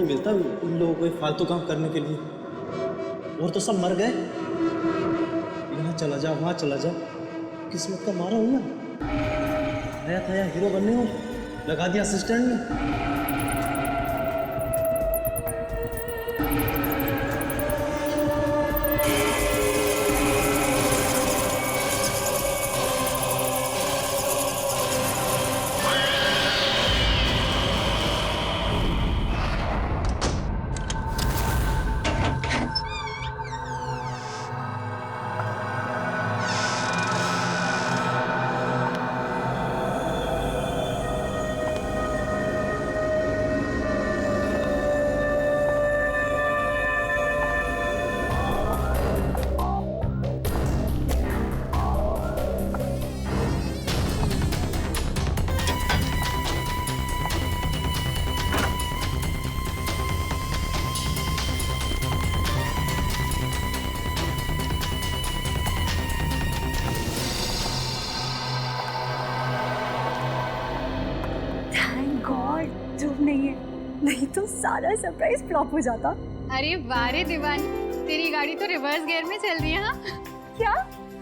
मिलता उन लोगों को फालतू काम करने के लिए। और तो सब मर गए। यहाँ चला जा, वहाँ चला जा, किस्मत का मारा हूँ ना। आया था यहाँ हीरो बनने और लगा दिया असिस्टेंट में। नहीं तो सारा सरप्राइज फ्लॉप हो जाता। अरे वारे दीवानी, तेरी गाड़ी तो रिवर्स गियर में चल रही है। हाँ क्या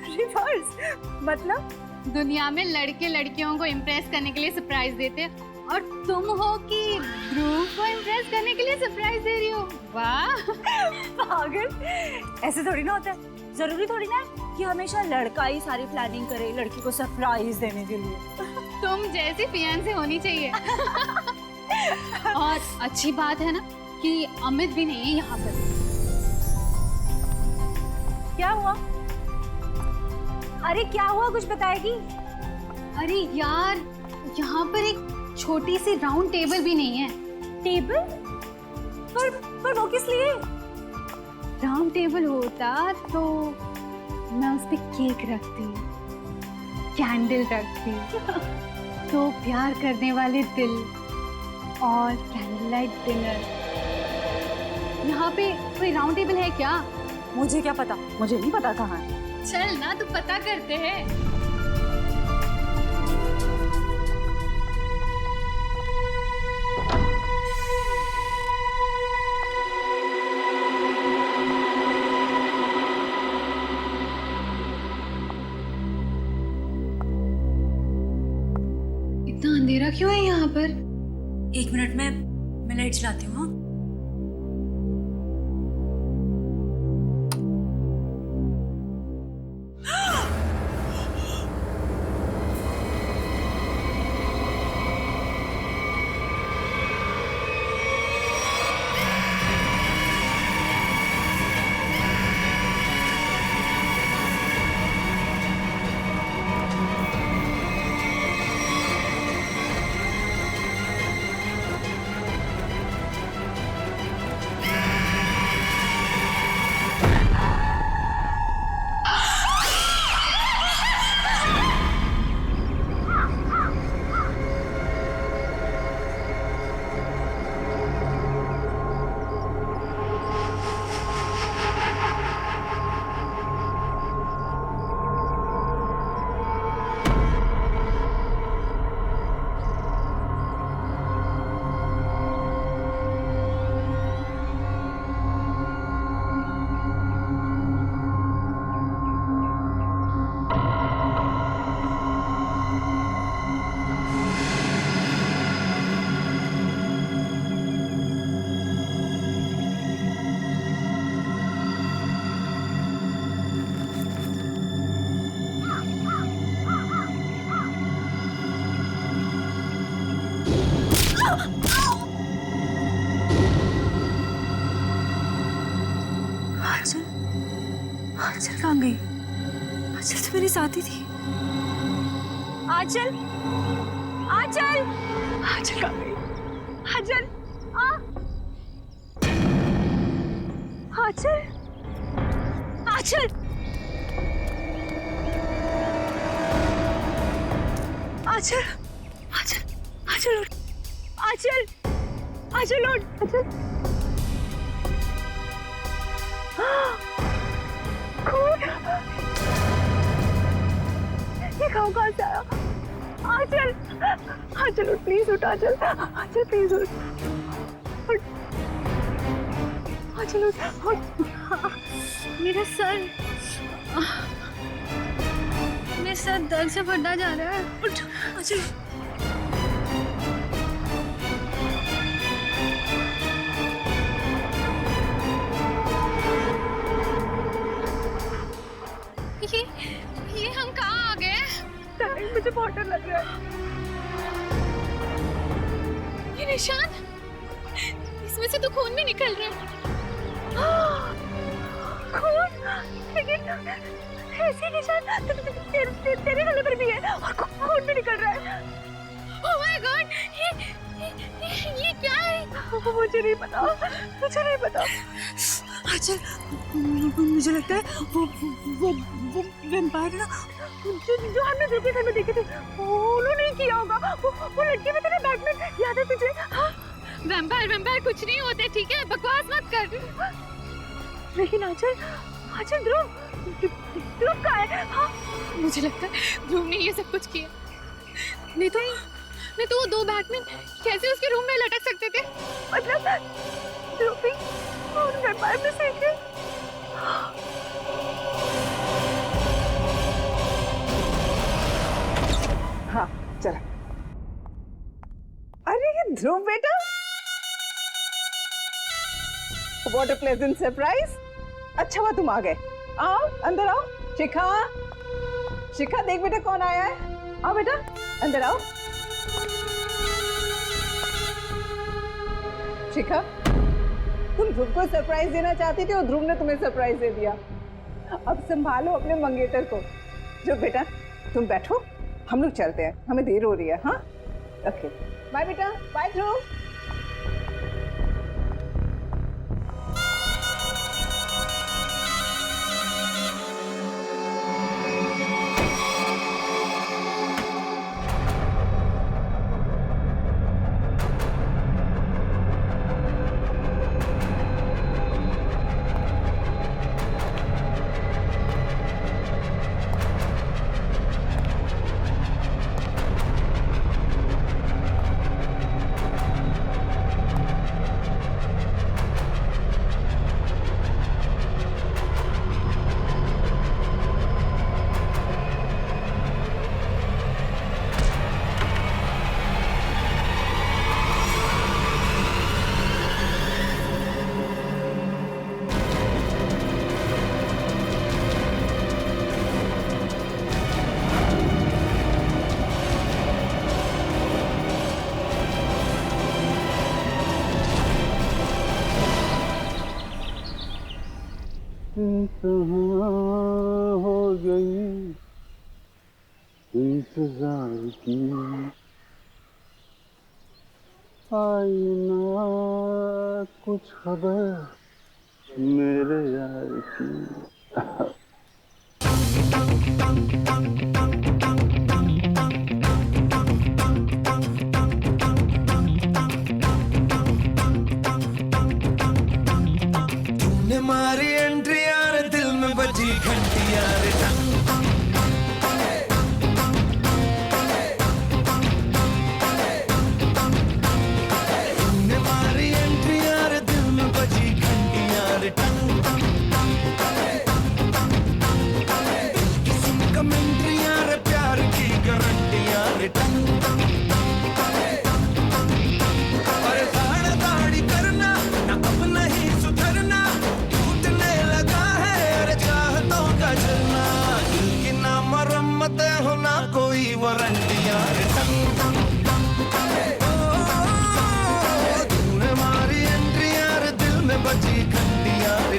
रिवर्स? मतलब दुनिया में लड़के लड़कियों को इम्प्रेस करने के लिए सरप्राइज देते हैं और तुम हो कि ध्रुव को इम्प्रेस करने के लिए सरप्राइज दे रही हो। वाह पागल, ऐसे थोड़ी ना होता है। जरूरी थोड़ी ना कि हमेशा लड़का ही सारी प्लानिंग करे लड़की को सरप्राइज देने के लिए। तुम जैसी फियांसे होनी चाहिए। और अच्छी बात है ना कि अमित भी नहीं है यहाँ पर। क्या हुआ? अरे क्या हुआ, कुछ बताएगी? अरे यार, यहाँ पर एक छोटी सी राउंड टेबल भी नहीं है। टेबल? पर वो किस लिए? राउंड टेबल होता तो मैं उस पे केक रखती, कैंडल रखती, तो प्यार करने वाले दिल और कैंडल लाइट डिनर। यहाँ पे कोई राउंड टेबल है क्या? मुझे क्या पता, मुझे नहीं पता कहाँ है। चल ना, तो पता करते हैं। इतना अंधेरा क्यों है यहाँ पर? 1 मिनट में मैं लाइट चलाती हूँ। आंचल कहाँ गई? आंचल तो मेरी साथी थी। आंचल, आंचल, आंचल कहाँ गई? आंचल, आंचल, आंचल, आंचल, आंचल, आंचल उठ, आंचल, आंचल उठ, आंचल। खून! ये खाओ कहाँ से आया? आंचल, आंचल उठ, प्लीज उठ, आंचल, आंचल प्लीज उठ, उठ। चलो मेरा सर, मेरा सर दर्द से फटा जा रहा है। उठ चलो। ये हम कहाँ आ गए? मुझे बहुत डर लग रहा है। ये निशान, इसमें से तो खून भी निकल रहा है। खून? लेकिन ऐसे निशान तेरे गले पर भी है और खून भी निकल रहा है। ओह माय गॉड, ये क्या है? मुझे नहीं पता, मुझे नहीं पता। अच्छा, मुझे लगता है वो वैम्पायर ना, जो हमने देखे थे, उन्होंने किया होगा। वो लड़की में तेरे बैग में याद है तुझे? हाँ? वैम्पायर कुछ नहीं होते, ठीक है? बकवास मत कर। लेकिन आंचल ध्रुव कहाँ है? हाँ? मुझे लगता है ध्रुव ने ये सब कुछ किया। नहीं तो वो 2 बैटमैन कैसे उसके रूम में लटक सकते थे? मतलब ध्रुव भी उन वैम्पायर में से थे। हाँ चल। अरे ये ध्रुव बेटा, व्हाट अ प्लेजेंट सरप्राइज। अच्छा हुआ तुम आ गए। आओ अंदर आओ। शिखा देख बेटा कौन आया है। आओ बेटा अंदर आओ। शिखा, तुम ध्रुव को सरप्राइज देना चाहती थी और ध्रुव ने तुम्हें सरप्राइज दे दिया। अब संभालो अपने मंगेतर को। जो बेटा तुम बैठो, हम लोग चलते हैं, हमें देर हो रही है। हाँ ओके, बाय बेटा, बाय ध्रुव। हो गई इंतजार की, आई ना कुछ खबर मेरे यार की। तूने मारी एंट्री यार, दिल में बजी घंटी यार। तूने मारी एंट्री यार, दिल में बजी घंटी यार। किसी कमेंट्री यार, प्यार की गारंटी यार। अरे दाढ़ दाढ़ी करना ना, अब नहीं सुधरना, टूटने लगा है अरे चाहतों का जलना। दिल की ना मरम्मत हो ना कोई वारंटी यार। तूने मारी एंट्री यार, दिल में बजी घंटी यार।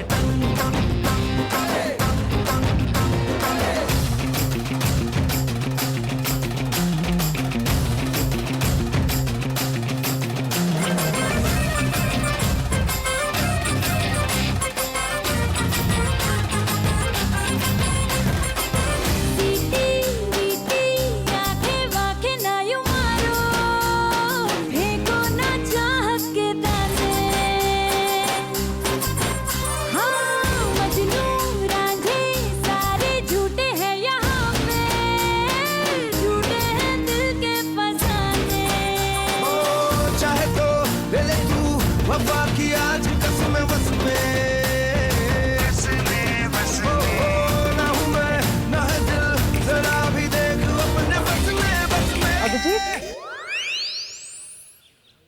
वफा की आज कसम बस में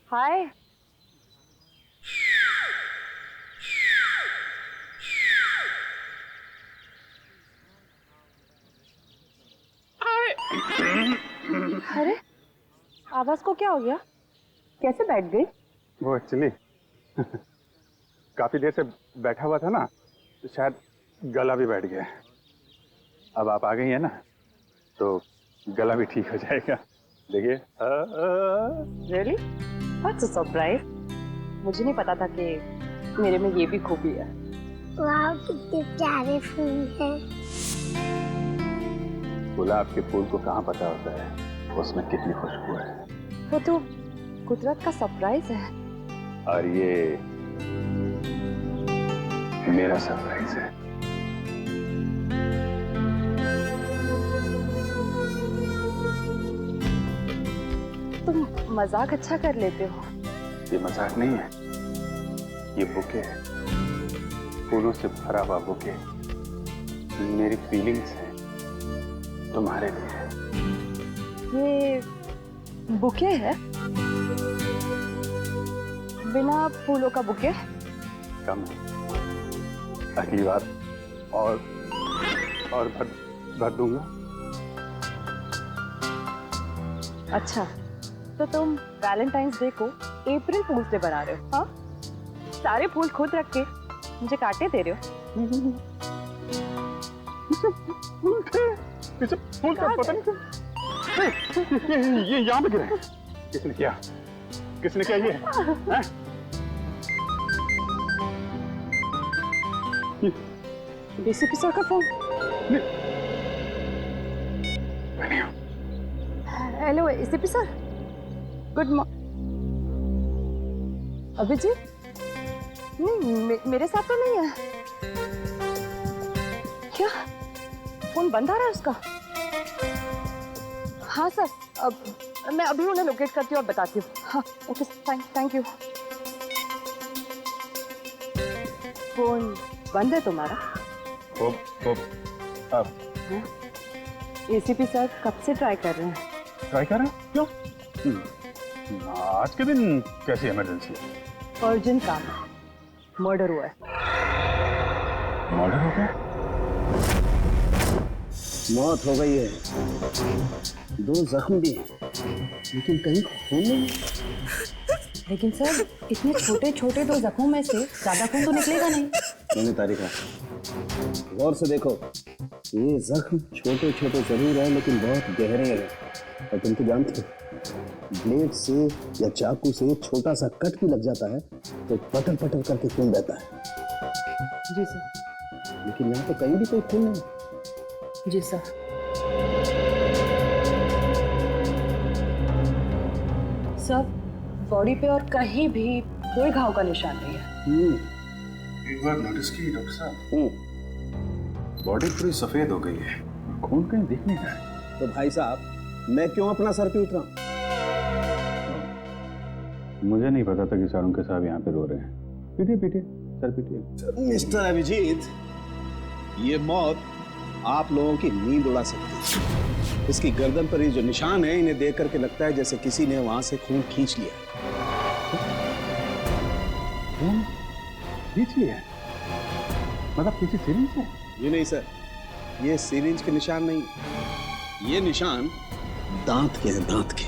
हाय। अरे आवाज को क्या हो गया? कैसे बैठ गई? वो एक्चुअली काफी देर से बैठा हुआ था ना, तो शायद गला भी बैठ गया। अब आप आ गई है ना, तो गला भी ठीक हो जाएगा। देखिए। रियली? What's a surprise. मुझे नहीं पता था कि मेरे में ये भी खूबी है। वाह कितने प्यारे फूल हैं। गुलाब के फूल को कहाँ पता होता है उसमें कितनी खुशबू है। वो तो कुदरत का सरप्राइज है। और ये मेरा सरप्राइज है। तुम मजाक अच्छा कर लेते हो। ये मजाक नहीं है, ये बुके है, फूलों से भरा हुआ बुके। मेरी फीलिंग्स है तुम्हारे लिए। ये बुके है? बिना फूलों का बुके? कम है, अगली बार और भर दूंगा। अच्छा, तो तुम वैलेंटाइंस डे को अप्रैल फूल्स डे बना रहे हो? हाँ, सारे फूल खुद रख के मुझे काटे दे रहे हो। पीछे फूल का पता नहीं क्यों ये यहाँ पे गिरे। किसने किया ये? हैं? डीसीपी सर का phone. Hello ACP sir, good morning. Abhijeet? नहीं, मेरे साथ तो नहीं है। क्या फोन बंद आ रहा है उसका? हाँ सर, अब मैं अभी उन्हें लोकेट करती हूँ और बताती हूँ। हाँ ओके, थैंक यू। फोन बंद है तुम्हारा? अब एसीपी सर कब से ट्राई कर रहे हैं? ट्राई कर रहे हैं? क्यों? आज के दिन कैसी इमरजेंसी है? अर्जेंट काम है, मर्डर हुआ है। मर्डर हो गया? मौत हो गई है, 2 जख्म भी हैं, लेकिन कहीं खून नहीं। लेकिन सर इतने छोटे छोटे 2 जख्मों में से ज्यादा खून तो निकलेगा नहीं। मैंने तारीखा गौर से देखो, ये जख्म छोटे छोटे जरूर है लेकिन बहुत गहरे हैं। और तुम तो जानते हो, ब्लेड से या चाकू से छोटा सा कट भी लग जाता है तो पटल पटल करके खून बहता है। जी सर। लेकिन यहाँ तो कहीं भी कोई खून नहीं। जी सर। सर बॉडी पे और कहीं भी कोई घाव का निशान नहीं है। एक बार नोटिस की डॉक्टर साहब, बॉडी पूरी सफेद हो गई है, खून कहीं दिख नहीं रहा है। तो भाई साहब, मैं क्यों अपना सर पीट रहा हूँ? मुझे नहीं पता था कि शाहरुख के साहब यहाँ पे रो रहे हैं। पीटिए पीटिए, सर पीटिए। मिस्टर अभिजीत, ये मौत आप लोगों की नींद उड़ा सकती है। इसकी गर्दन पर ये जो निशान है, इन्हें देख करके लगता है जैसे किसी ने वहां से खून खींच लिया। खून खींच लिया? मतलब किसी सिरिंज से? ये नहीं सर, ये सिरिंज के निशान नहीं, ये निशान दांत के हैं, दांत के।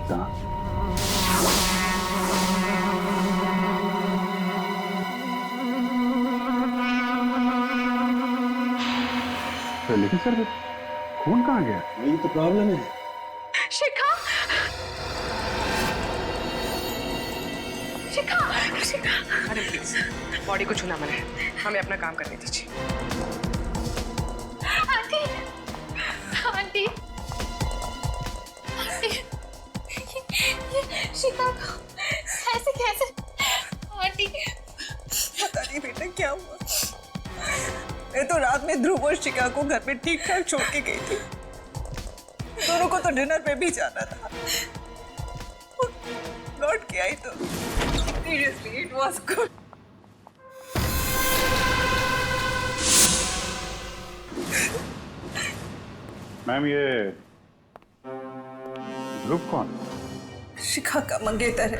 दांत? लेकिन सर खून कहाँ गया? यही तो प्रॉब्लम है। शिखा, शिखा, शिखा। अरे प्लीज, बॉडी को छूना मना है, हमें अपना काम करने दीजिए। आंटी, आंटी, आंटी, ये शिखा को ऐसे कैसे? आंटी, पता नहीं बेटा क्या हुआ। मैं तो रात में ध्रुव और शिखा को घर पे ठीक ठाक छोड़ के गई थी। दोनों को तो डिनर पे भी जाना था। लौट के आई तो seriously it was good. Ma'am, ये ध्रुव कौन? शिखा का मंगेतर है,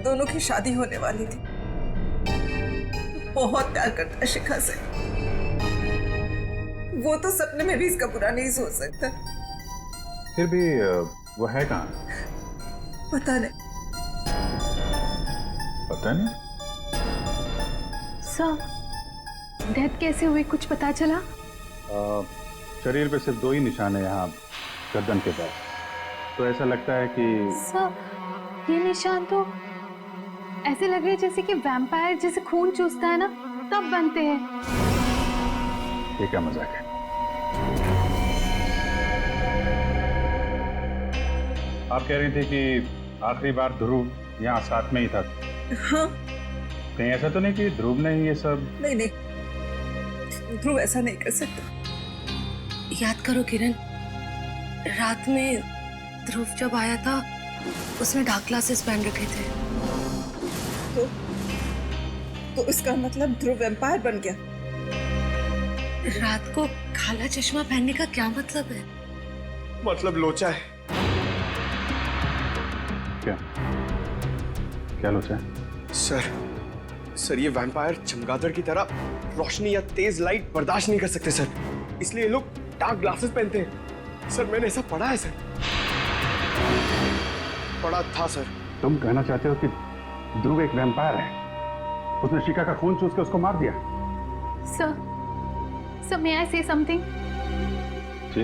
दोनों की शादी होने वाली थी। बहुत प्यार करता है शिखा से, वो तो सपने में भी इसका बुरा नहीं सोच सकता। फिर भी वो है कहाँ? पता नहीं। पता नहीं? सर, डेथ कैसे हुई, कुछ पता चला? शरीर पे सिर्फ 2 ही निशान है यहाँ गर्दन के पास, तो ऐसा लगता है कि सर, ये निशान तो ऐसे लग रहे हैं जैसे कि वैम्पायर जैसे खून चूसता है ना, तब बनते हैं। ये क्या मजाक है? आप कह रही थी कि आखिरी बार ध्रुव यहाँ साथ में ही था। हाँ। कहीं ऐसा तो नहीं कि ध्रुव ने ही ये सब? नहीं नहीं, ध्रुव ऐसा नहीं कर सकता। याद करो किरण, रात में ध्रुव जब आया था उसने डार्क ग्लासेस पहन रखे थे। तो इसका मतलब ध्रुव वैम्पायर बन गया। रात को काला चश्मा पहनने का क्या मतलब है? मतलब लोचा है। क्या क्या लोचा है? सर ये वैम्पायर चमगादड़ की तरह रोशनी या तेज लाइट बर्दाश्त नहीं कर सकते सर, इसलिए ये लोग डार्क ग्लासेस पहनते हैं। सर मैंने ऐसा पढ़ा है सर, पढ़ा था सर। तुम कहना चाहते हो कि ध्रुव एक वैम्पायर है? उसने शिखा का खून चूस के उसको मार दिया? Sir, may I say something? जी।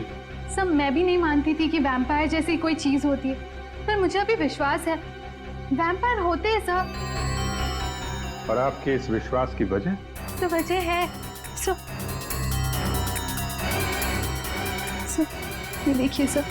सर, मैं भी नहीं मानती थी कि वैम्पायर जैसी कोई चीज होती है, पर मुझे अभी विश्वास है वैम्पायर होते हैं सर। और आपके इस विश्वास की वजह? तो वजह है सर, ये देखिए सर।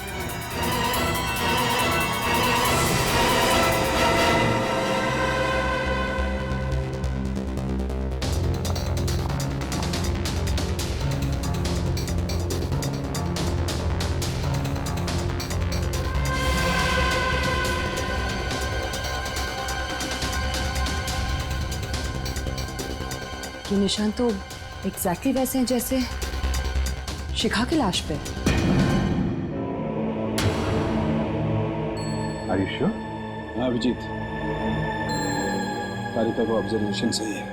ये निशान तो एग्जैक्टली वैसे हैं जैसे शिखा की लाश पे। Are you sure? हाँ अभिजीत, कारिका को ऑब्जर्वेशन सही है।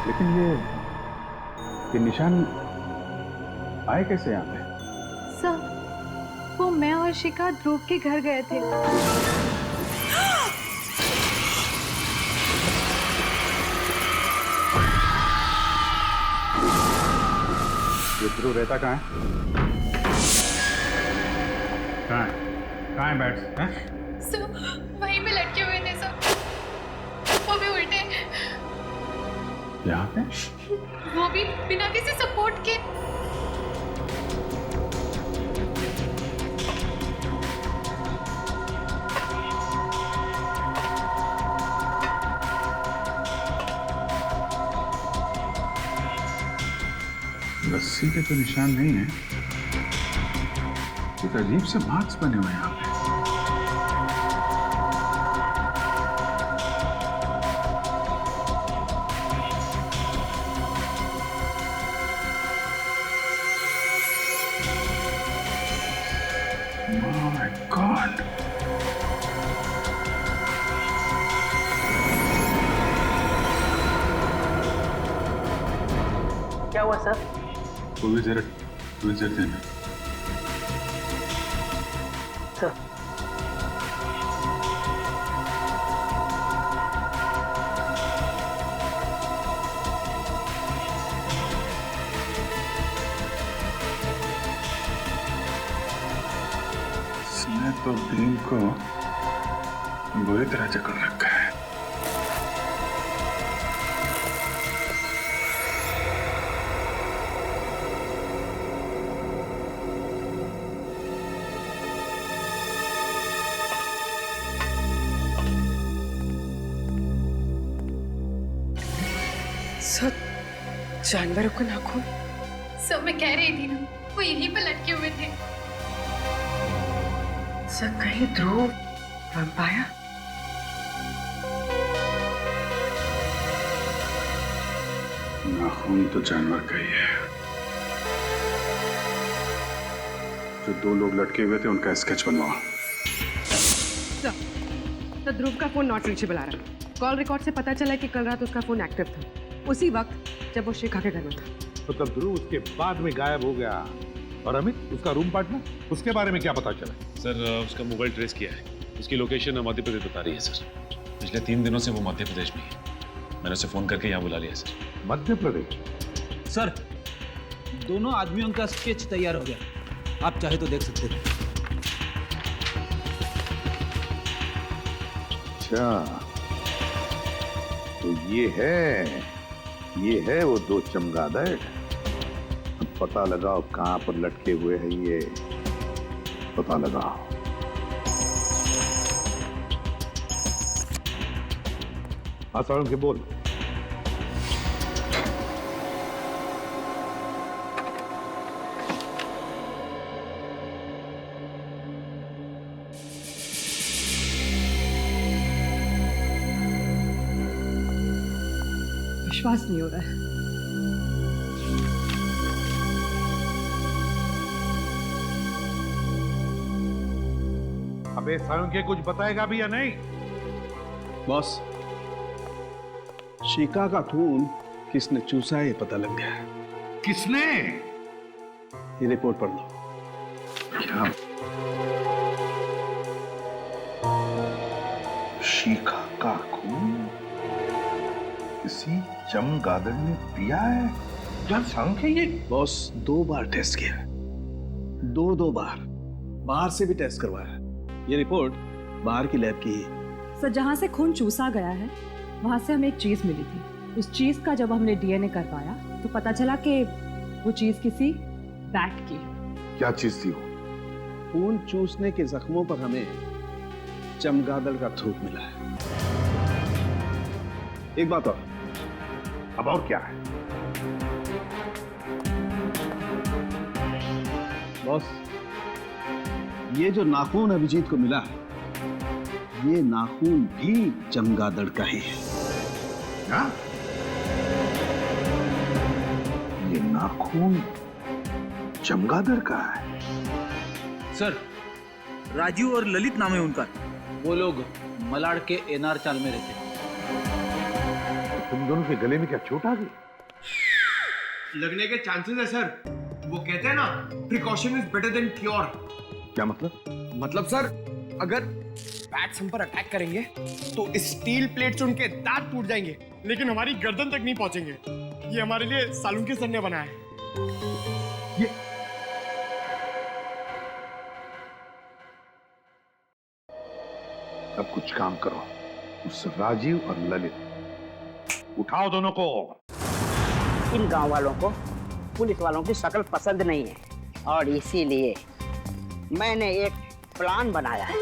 लेकिन ये निशान आए कैसे यहाँ पे? सर, वो मैं और शिखा ध्रुव के घर गए थे। ये ध्रुव रहता कहाँ है? कहाँ है बैट्स? सर, वहीं पे लटके हुए थे सर, वो भी उल्टे, यहाँ पे? वो भी बिना किसी सपोर्ट के। रस्सी के तो निशान नहीं है, एक अजीब से मार्क्स बने हुए हैं यहाँ पे। My God! क्या हुआ सर? कोई जरा देना। सर, इसने तो भीम को बुरी तरह जकड़ रखा है। सर, जानवरों को नाखून? सर, मैं कह रही थी ना, वो यहीं पे लटके हुए थे। सर, कहीं ध्रुव वैम्पायर? नाखून तो जानवर का ही है। जो 2 लोग लटके हुए थे उनका स्केच बनवाओ। तो ध्रुव का फोन नॉट रीचेबल आ रहा है। कॉल रिकॉर्ड से पता चला कि कल रात उसका फोन एक्टिव था, उसी वक्त जब वो शिखा के घर में था। तो तब ध्रुव उसके बाद में गायब हो गया। और अमित, उसका रूम पार्टनर, उसके बारे में क्या पता चला? सर उसका मोबाइल ट्रेस किया है, उसकी लोकेशन मध्य प्रदेश बता रही है सर। पिछले 3 दिनों से वो मध्य प्रदेश में है। मैंने उसे फोन करके यहाँ बुला लिया सर। मध्य प्रदेश? सर दोनों आदमियों का स्केच तैयार हो गया, आप चाहे तो देख सकते थे। अच्छा, तो ये है वो 2 चमगादड़। अब पता लगाओ कहां पर लटके हुए हैं ये, पता लगाओ। हाँ सारुण के बोल। विश्वास नहीं हो रहा है। अबे सारुण के कुछ बताएगा भी या नहीं? बॉस, शिखा का खून किसने चूसा है ये पता लग गया है। किसने? ये रिपोर्ट पढ़ लो। क्या? शिखा का खून किसी चमगादड़ ने पिया है? क्या सांख्य ये? बॉस 2 बार टेस्ट किया, 2 बार बाहर से भी टेस्ट करवाया। ये रिपोर्ट बाहर की लैब की है। सर जहाँ से खून चूसा गया है वहाँ से हमें एक चीज मिली थी। उस चीज का जब हमने डीएनए करवाया तो पता चला कि वो चीज किसी बैट की है। क्या चीज थी वो? खून चूसने के जख्मों पर हमें चमगादड़ का थूक मिला है। एक बात और। अब और क्या है? बॉस, ये जो नाखून अभिजीत को मिला है, ये नाखून भी चमगादड़ का ही है। क्या? ये नाखून चमगादड़ का है? सर राजू और ललित नाम है उनका, वो लोग मलाड के एनआर चाल में रहते हैं। तुम दोनों के गले में क्या चोट आ गई? लगने के चांसेस है सर। वो कहते हैं ना, precaution is better than cure. क्या मतलब? मतलब सर, अगर बैट्स हम पर अटैक करेंगे तो स्टील प्लेट से उनके दांत टूट जाएंगे, लेकिन हमारी गर्दन तक नहीं पहुंचेंगे। ये हमारे लिए सालुंके सर ने बनाया है। ये अब कुछ काम करो, उस राजीव और ललित उठाओ दोनों को। इन गांव वालों को पुलिस वालों की शक्ल पसंद नहीं है और इसीलिए मैंने एक प्लान बनाया है।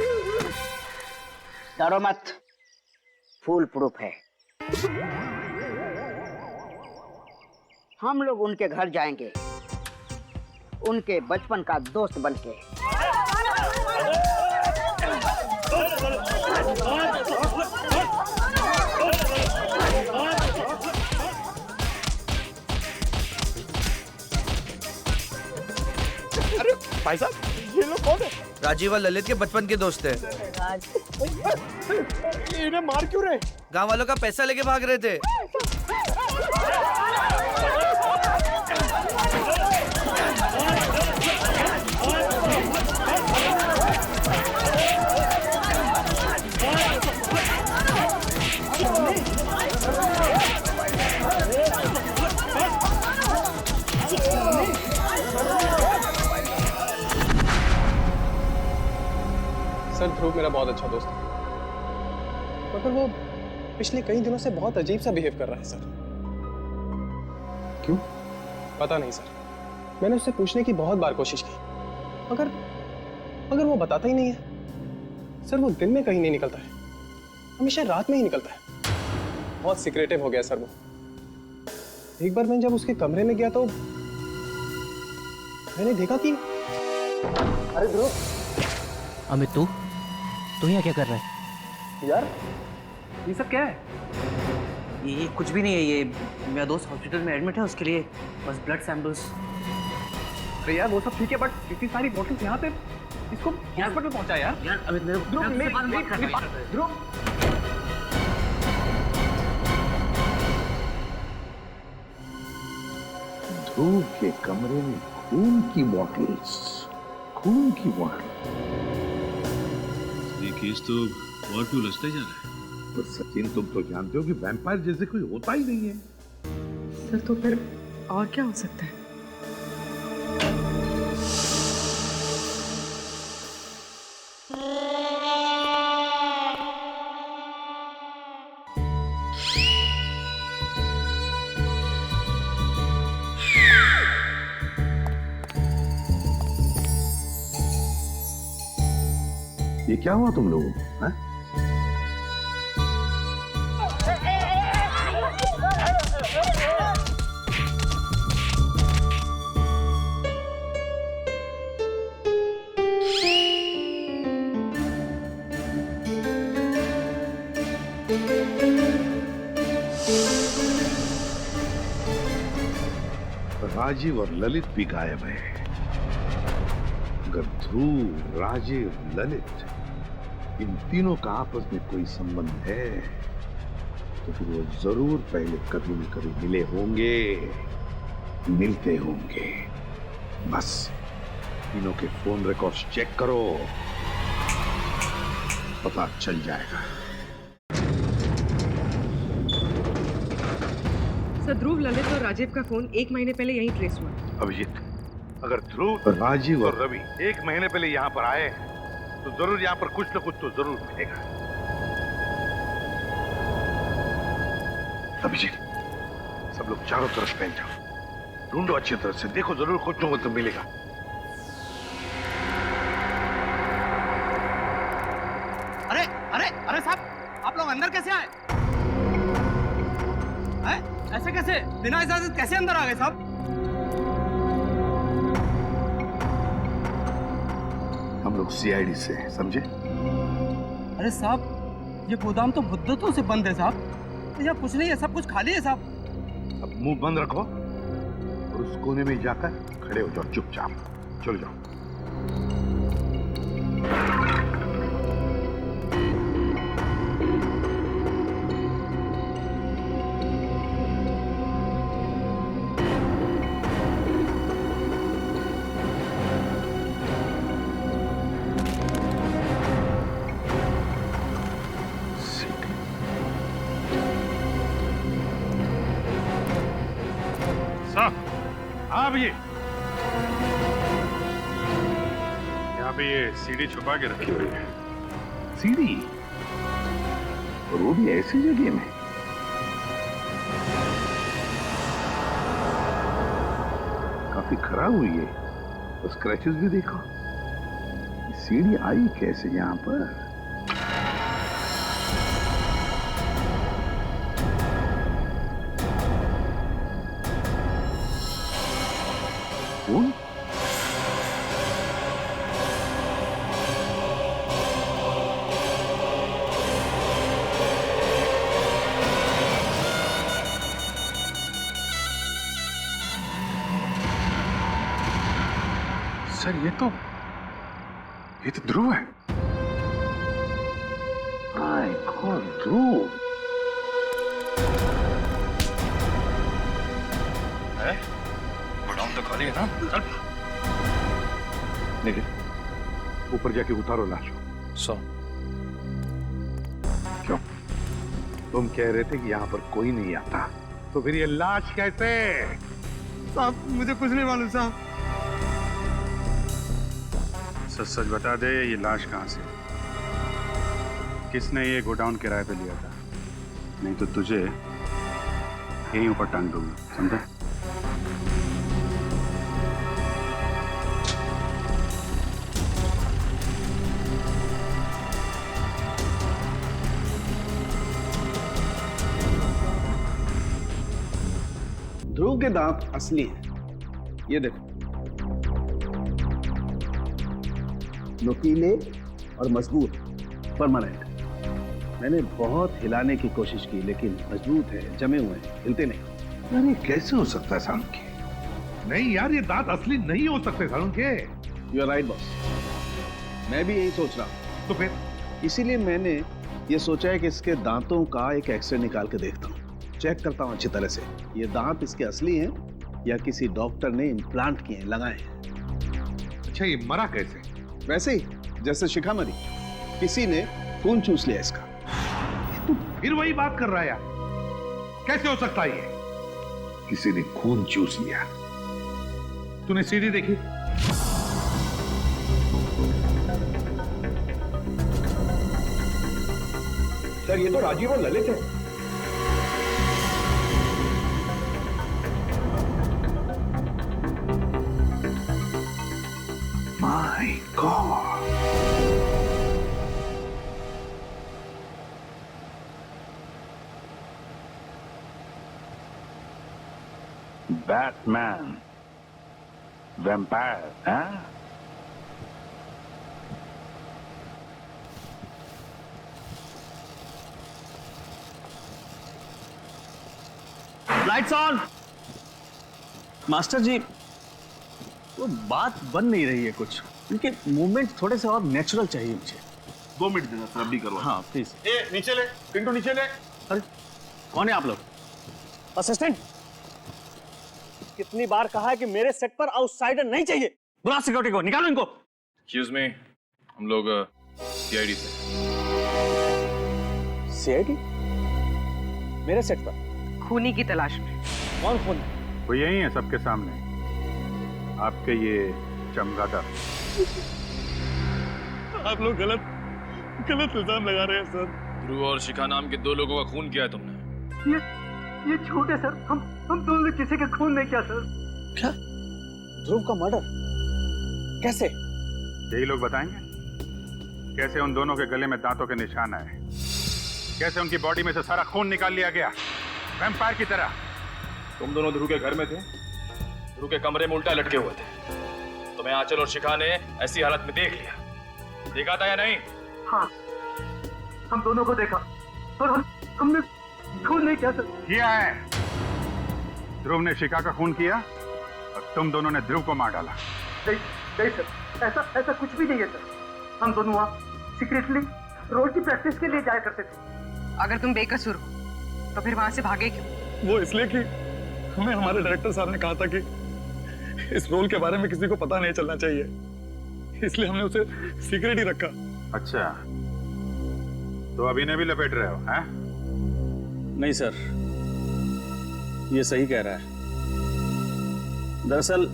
डरो मत, फुल प्रूफ है। हम लोग उनके घर जाएंगे, उनके बचपन का दोस्त बनके। अरे भाई साहब, ये लोग कौन है? राजीव और ललित के बचपन के दोस्त हैं। इन्हें मार क्यों रहे? गांव वालों का पैसा लेके भाग रहे थे। सर ध्रुव मेरा बहुत अच्छा दोस्त है, मगर वो पिछले कई दिनों से बहुत अजीब सा बिहेव कर रहा है सर। क्यों? पता नहीं सर, मैंने उससे पूछने की बहुत बार कोशिश की, मगर वो बताता ही नहीं है। सर वो दिन में कहीं नहीं निकलता है, हमेशा रात में ही निकलता है। बहुत सीक्रेटिव हो गया सर वो। एक बार मैं जब उसके कमरे में गया तो मैंने देखा कि अरे ध्रुव। अमित तू यहाँ क्या कर रहा है? यार ये सब क्या है? ये कुछ भी नहीं है, ये मेरा दोस्त हॉस्पिटल में एडमिट है, उसके लिए बस ब्लड सैंपल्स। अरे यार वो सब ठीक है, बट इतनी सारी बॉटल्स यहाँ पे, इसको हॉस्पिटल पहुंचा यार। ध्रुव, ध्रुव के कमरे में खून की बॉटल्स, खून की बॉटल। ये केस तो और क्यों उलझता ही जा रहा है। पर सचिन तुम तो जानते हो कि वैम्पायर जैसे कोई होता ही नहीं है। सर तो फिर और क्या हो सकता है? ये क्या हुआ तुम लोगों को? हैं? राजीव और ललित भी गायब है। अगर ध्रुव, राजीव, ललित इन तीनों का आपस में कोई संबंध है तो फिर वो जरूर पहले कभी न कभी मिले होंगे, मिलते होंगे। बस तीनों के फोन रिकॉर्ड्स चेक करो, पता चल जाएगा। सर ध्रुव, ललित और राजीव का फोन 1 महीने पहले यहीं ट्रेस हुआ। अभिजीत, अगर ध्रुव, राजीव और रवि 1 महीने पहले यहाँ पर आए तो जरूर यहाँ पर कुछ न कुछ तो जरूर मिलेगा। अभिजीत, सब लोग चारों तरफ फैल जाओ, ढूंढो अच्छी तरह से, देखो जरूर कुछ न कुछ तो मिलेगा। अरे अरे अरे साहब, आप लोग अंदर कैसे आए? ऐसे कैसे, बिना इजाजत कैसे अंदर आ गए साहब? हम लोग सीआईडी से हैं, समझे? अरे साहब, ये गोदाम तो मुद्दतों से बंद है साहब, यहाँ कुछ नहीं है, सब कुछ खाली है साहब। अब मुंह बंद रखो और उस कोने में जाकर खड़े हो जाओ चुपचाप, चल जाओ। अब ये यहाँ पे ये सीडी छुपा के रखी हुई है। सीडी? और वो भी ऐसी जगह में? काफी खराब हुई है, तो स्क्रैचेस भी देखो। सीडी आई कैसे यहाँ पर? कौन? सर ये तो ध्रुव है। माय गॉड, ध्रुव है? गोडाउन तो खाली है ना? चल। नहीं, ऊपर जाके उतारो लाश को। क्यों? तुम कह रहे थे कि यहाँ पर कोई नहीं आता, तो फिर ये लाश कैसे? साहब मुझे कुछ नहीं मालूम साहब। सच सच बता दे, ये लाश कहाँ से? किसने ये गोडाउन किराए पे लिया था? नहीं तो तुझे यहीं ऊपर टांग दूंगा, समझा? ध्रुव के दांत असली हैं, ये देखो, नुकीले और मजबूत, परमानेंट। मैंने बहुत हिलाने की कोशिश की लेकिन मजबूत है, जमे हुए हैं, हिलते नहीं। अरे कैसे हो सकता है साहब की? नहीं यार, ये दांत असली नहीं हो सकते सारुण के। यू आर राइट बॉस, मैं भी यही सोच रहा हूँ। तो फिर इसीलिए मैंने ये सोचा है कि इसके दांतों का एक एक्सरे निकाल के देखता हूँ, चेक करता हूँ अच्छी तरह से ये दांत इसके असली हैं या किसी डॉक्टर ने इम्प्लांट किए हैं, लगाए हैं। अच्छा, ये मरा कैसे? वैसे ही जैसे शिखा मरी, किसी ने खून चूस लिया इसका। तू फिर वही बात कर रहा है यार, कैसे हो सकता है ये? किसी ने खून चूस लिया? तूने सीडी देखी? सर ये तो राजीव और ललित है। माय गॉड, बैटमैन, वैम्पायर, हाँ? Lights on. मास्टर जी, वो बात बन नहीं रही है कुछ, उनके मूवमेंट थोड़े से और नेचुरल चाहिए मुझे। 2 मिनट देना सर, अभी करवा। हाँ प्लीज। ए नीचे ले, पिंटू नीचे ले। अरे कौन है आप लोग? असिस्टेंट, कितनी बार कहा है कि मेरे सेट पर आउटसाइडर नहीं चाहिए। बुला सिक्योरिटी को, निकालो इनको। एक्सक्यूज मी, हम लोग सीआईडी से। सीआईडी? मेरे सेट पर खूनी की तलाश में। कौन खूनी? वो यही है सबके सामने, आपके ये चमगादड़। आप लोग गलत इल्जाम लगा रहे हैं सर। ध्रुव और शिखा नाम के 2 लोगों का खून किया है तुमने। ये झूठ है सर, हम दोनों ने किसी का खून नहीं किया सर। क्या? ध्रुव का मर्डर कैसे? यही लोग बताएंगे कैसे उन दोनों के गले में दांतों के निशान आए, कैसे उनकी बॉडी में से सारा खून निकाल लिया गया वैम्पायर की तरह। तुम दोनों ध्रुव के घर में थे, ध्रुव के कमरे में उल्टा लटके हुए थे। तुम्हें आंचल और शिखा ने ऐसी हालत में देख लिया, देखा था या नहीं? हाँ, हम दोनों को देखा और हमने खून नहीं किया सर। किया है। ध्रुव ने शिखा का खून किया और तुम दोनों ने ध्रुव को मार डाला। नहीं सर, ऐसा कुछ भी नहीं है सर। हम दोनों वहाँ सीक्रेटली रोज की प्रैक्टिस के लिए जाया करते थे। अगर तुम बेकसूर हो तो फिर वहां से भागे क्यों? वो इसलिए कि हमें हमारे डायरेक्टर साहब ने कहा था कि इस रोल के बारे में किसी को पता नहीं चलना चाहिए, इसलिए हमने उसे सीक्रेट ही रखा। अच्छा, तो अभी भी लपेट रहे हो, हैं? नहीं सर, ये सही कह रहा है। दरअसल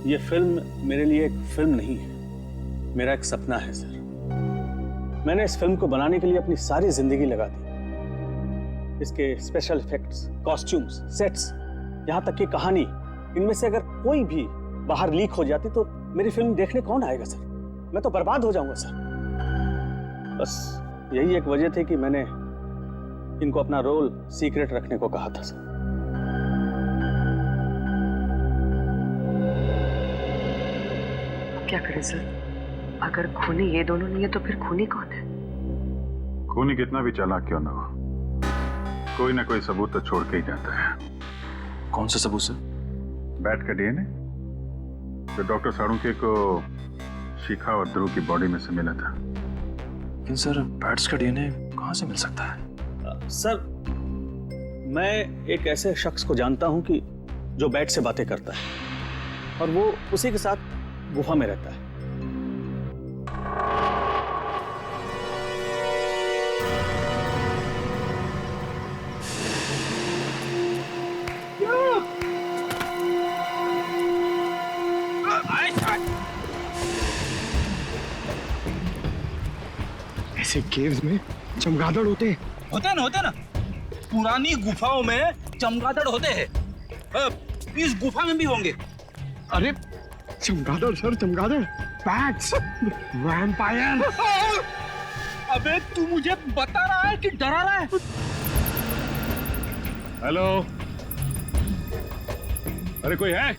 ये फिल्म मेरे लिए एक फिल्म नहीं है, मेरा एक सपना है सर। मैंने इस फिल्म को बनाने के लिए अपनी सारी जिंदगी लगा दी। इसके स्पेशल इफेक्ट्स, कॉस्ट्यूम्स, सेट्स, यहाँ तक कि कहानी, इनमें से अगर कोई भी बाहर लीक हो जाती तो मेरी फिल्म देखने कौन आएगा सर? मैं तो बर्बाद हो जाऊंगा सर। बस यही एक वजह थी कि मैंने इनको अपना रोल सीक्रेट रखने को कहा था सर। क्या करें सर? अगर खूनी ये दोनों नहीं है तो फिर खूनी कौन है? खूनी कितना भी चालाक क्यों ना हो, कोई ना कोई सबूत तो छोड़ के ही जाता है। कौन सा सबूत सर? बैट का डीएनए जो डॉक्टर सारुंके को शिखा और ध्रुव की बॉडी में से मिला था। लेकिन सर, बैट्स का डीएनए कहाँ से मिल सकता है? सर, मैं एक ऐसे शख्स को जानता हूं कि जो बैट से बातें करता है और वो उसी के साथ गुफा में रहता है। ऐसे केव्स में चमगादड़ होते ना। पुरानी गुफाओं में चमगादड़ होते हैं। इस गुफा में भी होंगे। अरे चमगादड़ सर, चमगादड़, बैट्स, वैम्पायर। अबे तू मुझे बता रहा है कि डरा रहा है? हेलो, अरे कोई है?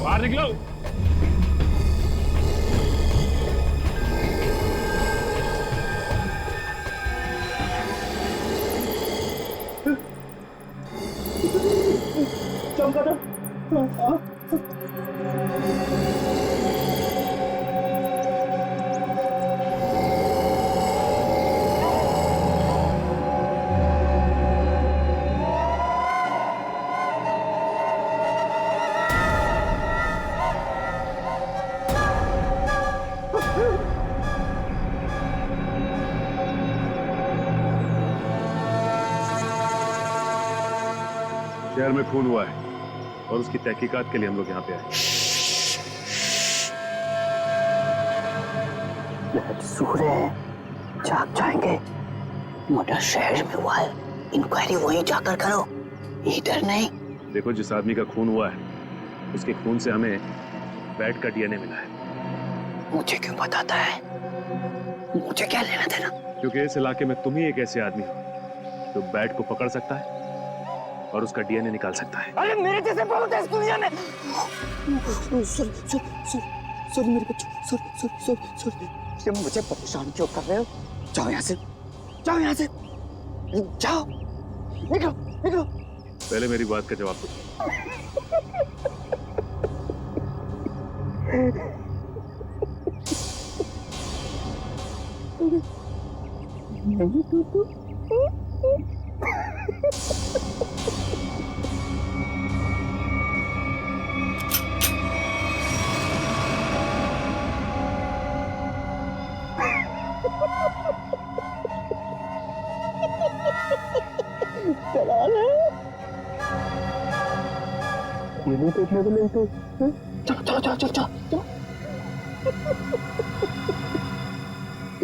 बाहर निकलो। चमगादड़ शहर में खून हुआ है और उसकी तहकीकात के लिए हम लोग यहाँ पे आए। जाग जाएंगे। मर्डर शहर में हुआ है, इंक्वायरी वहीं जाकर करो, इधर नहीं। देखो, जिस आदमी का खून हुआ है उसके खून से हमें बैट का डीएनए मिला है। मुझे क्यों बताता है? मुझे क्या लेना देना? क्योंकि इस इलाके में तुम ही एक ऐसे आदमी हो जो बैट को पकड़ सकता है और उसका डीएनए निकाल सकता है। अरे मेरे जैसे बहुत है इस दुनिया में। सर मेरे बच्चों, सर ये मुझे परेशान क्यों कर रहे हो? जाओ यहाँ से, जाओ यहाँ से, जाओ, निकलो निकलो। पहले मेरी बात का जवाब दो। ये नहीं देखने को मिलते। चलो चलो चलो चलो चलो।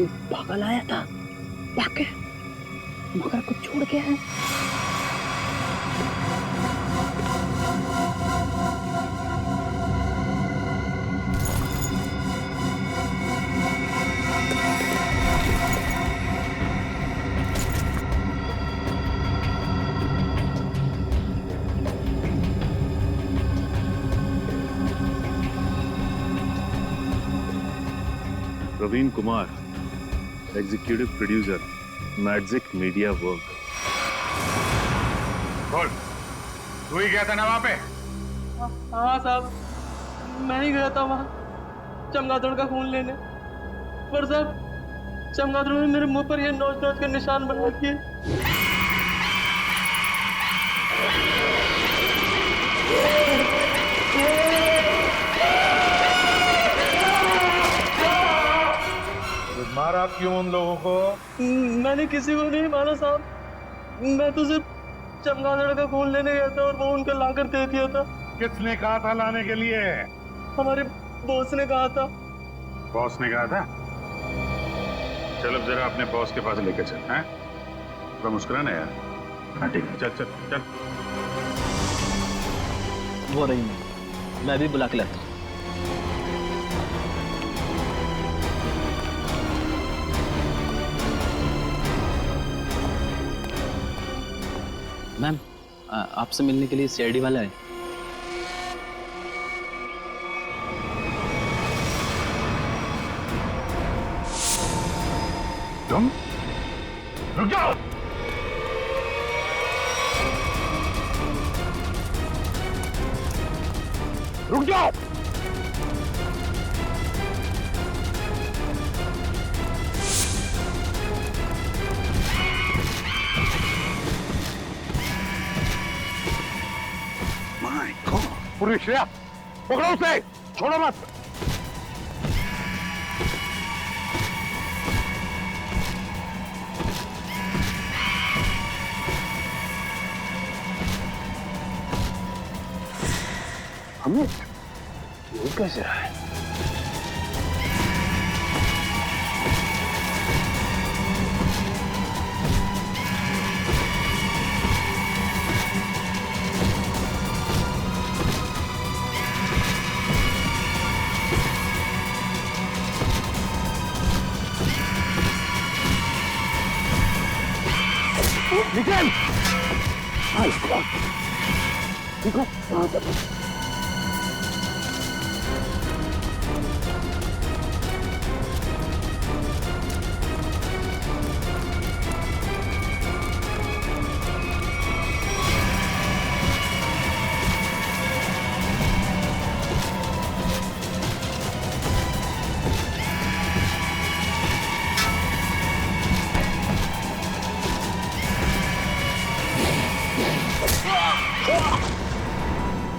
एक पागल आया था, भाग के, मगर कुछ छोड़ गया है। Praveen Kumar, executive producer, magic media work. बोल, तू ही गया था ना वहां पे? हाँ साहब, मैं ही गया था वहाँ चमगादड़ का खून लेने, पर साहब चमगादड़ ने मेरे मुंह पर ये नोच नोच के निशान बना दिए। मारा क्यों उन लोगों को? मैंने किसी को नहीं मारा साहब, मैं तो सिर्फ चमगादड़ का खून लेने गया था और वो उनका लाकर दे दिया था। किसने कहा था लाने के लिए? हमारे बॉस ने कहा था। बॉस ने कहा था? चल अब जरा अपने बॉस के पास लेके चल। हैं? थोड़ा मुस्कुराना यार। हाँ ठीक है, चल चल चल। वो रही मैं भी बुला के लाता हूँ। मैम, आपसे मिलने के लिए सीआईडी वाला है। तुम रुक जाओ। रुक जाओ। पूरी श्रेया, पकड़ो उसे, छोड़ो मत। अमित, ये कैसे रहा है? निकल! देखो,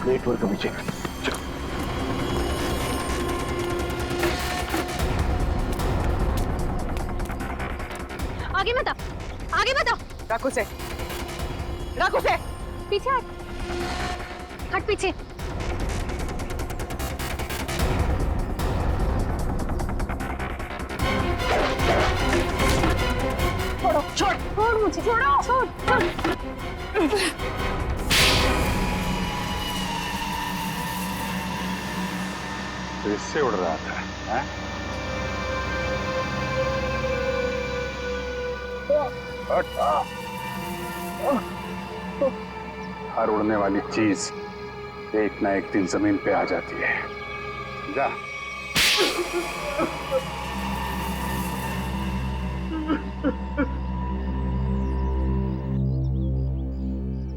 ग्रेट वर्क अभिषेक। आगे मत आओ, आगे मत आओ। रखो से, रखो से। पीछे हट, हट पीछे। छोड़ो, छोड़, छोड़ मुझे, छोड़ो, छोड़, छोड़। तो इससे उड़ रहा था, हैं? हर उड़ने वाली चीज एक ना एक दिन जमीन पे आ जाती है। जा।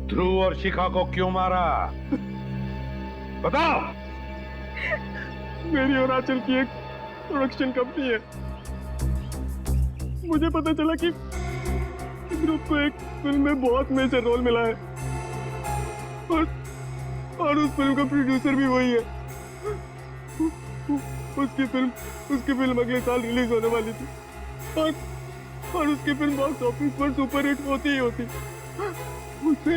ध्रुव और शिखा को क्यों मारा? बताओ। मेरी और आंचल की एक प्रोडक्शन कंपनी है। मुझे पता चला कि ध्रुव को एक फिल्म में बहुत मेजर रोल मिला है और उस फिल्म का प्रोड्यूसर भी वही है। उसकी फिल्म अगले साल रिलीज होने वाली थी और उसकी फिल्म बॉक्स ऑफिस पर सुपर हिट होती ही होती। उसने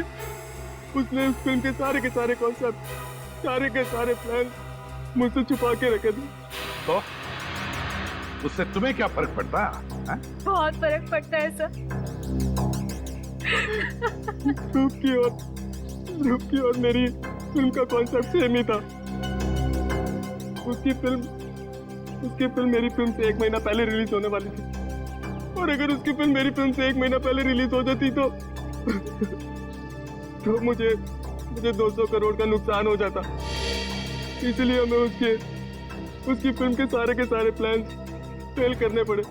उस फिल्म के सारे कॉन्सेप्ट, सारे प्लान मुझसे छुपा के रखे थे। तो उससे तुम्हें क्या फर्क पड़ता है? बहुत फर्क पड़ता है सर। ध्रुव की और मेरी फिल्म का कॉन्सेप्ट सेम ही था। उसकी फिल्म मेरी फिल्म से 1 महीना पहले रिलीज होने वाली थी और अगर उसकी फिल्म मेरी फिल्म से 1 महीना पहले रिलीज हो जाती तो मुझे 200 करोड़ का नुकसान हो जाता। इसलिए हमें उसकी फिल्म के सारे प्लान फेल करने पड़े।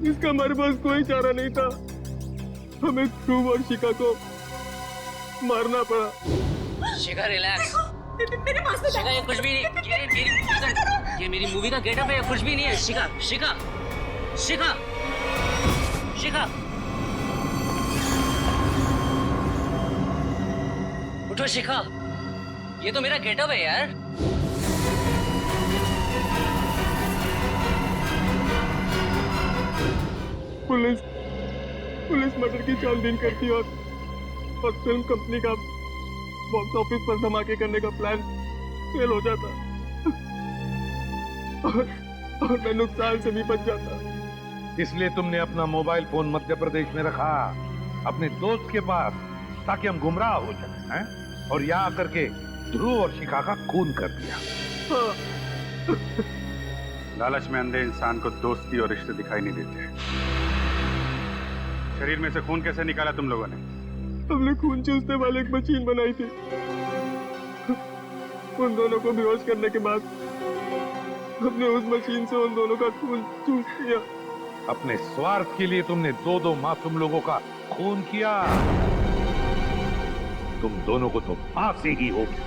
इसका हमारे पास कोई चारा नहीं था। हमें ध्रुव और शिखा को मारना पड़ा। शिखा रिलैक्स। शिखा ये कुछ भी नहीं। ये मेरी मूवी का गेटअप है, ये कुछ भी नहीं है। शिखा शिखा शिखा शिखा उठो शिखा, ये तो मेरा गेटअप है यार। पुलिस मर्डर की छानबीन करती और फिल्म कंपनी का बॉक्स ऑफिस पर धमाके करने का प्लान फेल हो जाता और मैं नुकसान से भी बच जाता। इसलिए तुमने अपना मोबाइल फोन मध्य प्रदेश में रखा, अपने दोस्त के पास, ताकि हम गुमराह हो जाए, हैं? और यहाँ आकर के ध्रुव और शिखा का खून कर दिया। लालच में अंधे इंसान को दोस्ती और रिश्ते दिखाई नहीं देते। शरीर में से खून कैसे निकाला तुम लोगों ने? हमने खून चूसने वाली एक मशीन बनाई थी। उन दोनों को बेहोश करने के बाद हमने उस मशीन से उन दोनों का खून चूस लिया। अपने स्वार्थ के लिए तुमने 2 मासूम लोगों का खून किया। तुम दोनों को तो फांसी ही होगी।